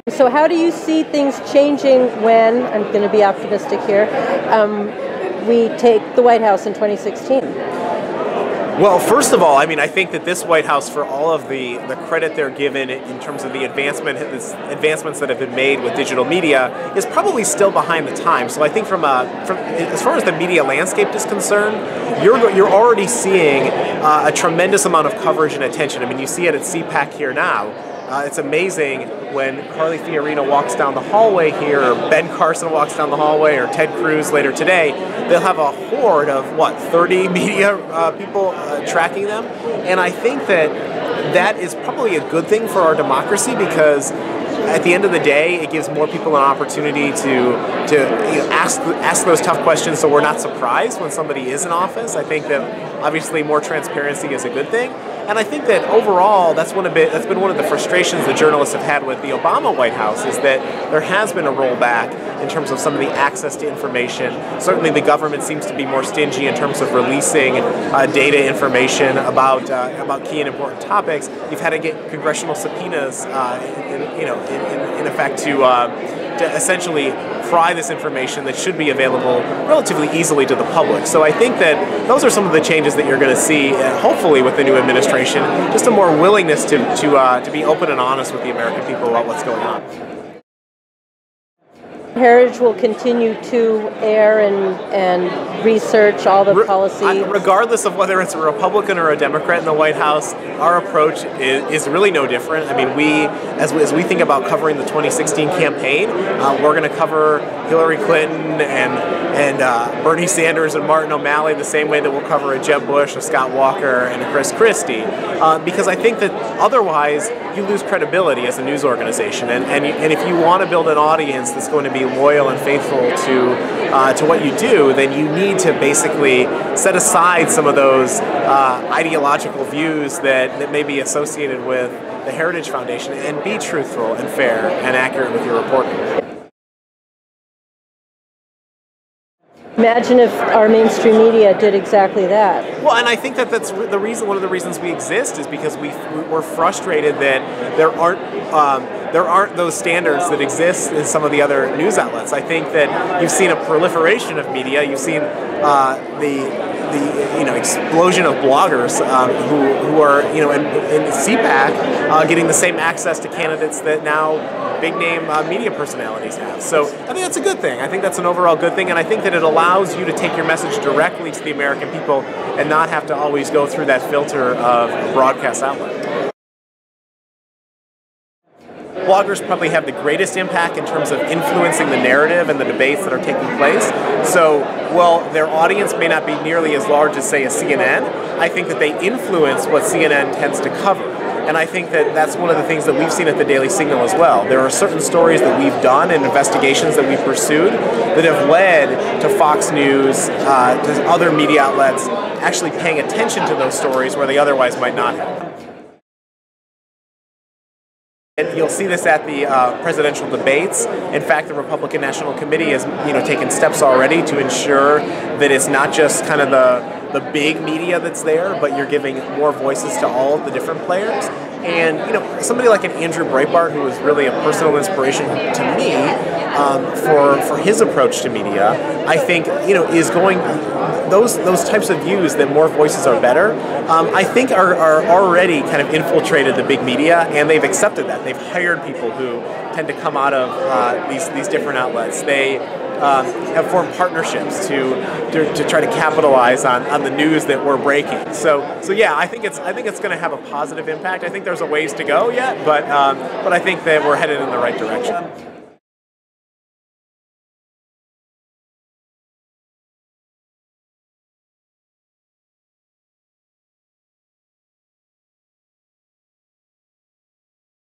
So how do you see things changing when, I'm going to be optimistic here, we take the White House in 2016? Well, first of all, I mean, I think that this White House, for all of the credit they're given in terms of the advancements that have been made with digital media, is probably still behind the times. So I think from as far as the media landscape is concerned, you're already seeing a tremendous amount of coverage and attention. I mean, you see it at CPAC here now. It's amazing when Carly Fiorina walks down the hallway here, or Ben Carson walks down the hallway, or Ted Cruz later today. They'll have a horde of, 30 media people tracking them. And I think that is probably a good thing for our democracy, because at the end of the day, it gives more people an opportunity to ask those tough questions, so we're not surprised when somebody is in office. I think that obviously more transparency is a good thing. And I think that overall, that's been one of the frustrations the journalists have had with the Obama White House, is that there has been a rollback in terms of some of the access to information. Certainly the government seems to be more stingy in terms of releasing data information about key and important topics. You've had to get congressional subpoenas in effect to essentially pry this information that should be available relatively easily to the public. So I think that those are some of the changes that you're going to see, hopefully with the new administration, just a more willingness to be open and honest with the American people about what's going on. Heritage will continue to air and research all the policy. Regardless of whether it's a Republican or a Democrat in the White House, our approach is really no different. I mean, as we think about covering the 2016 campaign, we're going to cover Hillary Clinton and Bernie Sanders and Martin O'Malley the same way that we'll cover a Jeb Bush, a Scott Walker, and a Chris Christie, because I think that otherwise you lose credibility as a news organization. And if you want to build an audience that's going to be loyal and faithful to what you do, then you need to basically set aside some of those ideological views that may be associated with the Heritage Foundation, and be truthful and fair and accurate with your reporting. Imagine if our mainstream media did exactly that. Well, and I think that's the reason. One of the reasons we exist is because we're frustrated that there aren't those standards that exist in some of the other news outlets. I think that you've seen a proliferation of media. You've seen the explosion of bloggers who are in CPAC getting the same access to candidates that now big name media personalities have. So I think that's a good thing. I think that's an overall good thing, and I think that it allows you to take your message directly to the American people and not have to always go through that filter of a broadcast outlet. Bloggers probably have the greatest impact in terms of influencing the narrative and the debates that are taking place. So, while their audience may not be nearly as large as, say, a CNN, I think that they influence what CNN tends to cover. And I think that that's one of the things that we've seen at the Daily Signal as well. There are certain stories that we've done and investigations that we've pursued that have led to Fox News, to other media outlets actually paying attention to those stories where they otherwise might not have. And you'll see this at the presidential debates. In fact, the Republican National Committee has taken steps already to ensure that it's not just kind of the big media that's there, but you're giving more voices to all of the different players. And somebody like an Andrew Breitbart, who was really a personal inspiration to me for his approach to media, I think is going those types of views that more voices are better. I think are already kind of infiltrated the big media, and they've accepted that. They've hired people who tend to come out of these different outlets. They have formed partnerships to try to capitalize on the news that we're breaking. So yeah, I think it's going to have a positive impact. I think there's a ways to go yet, but I think that we're headed in the right direction.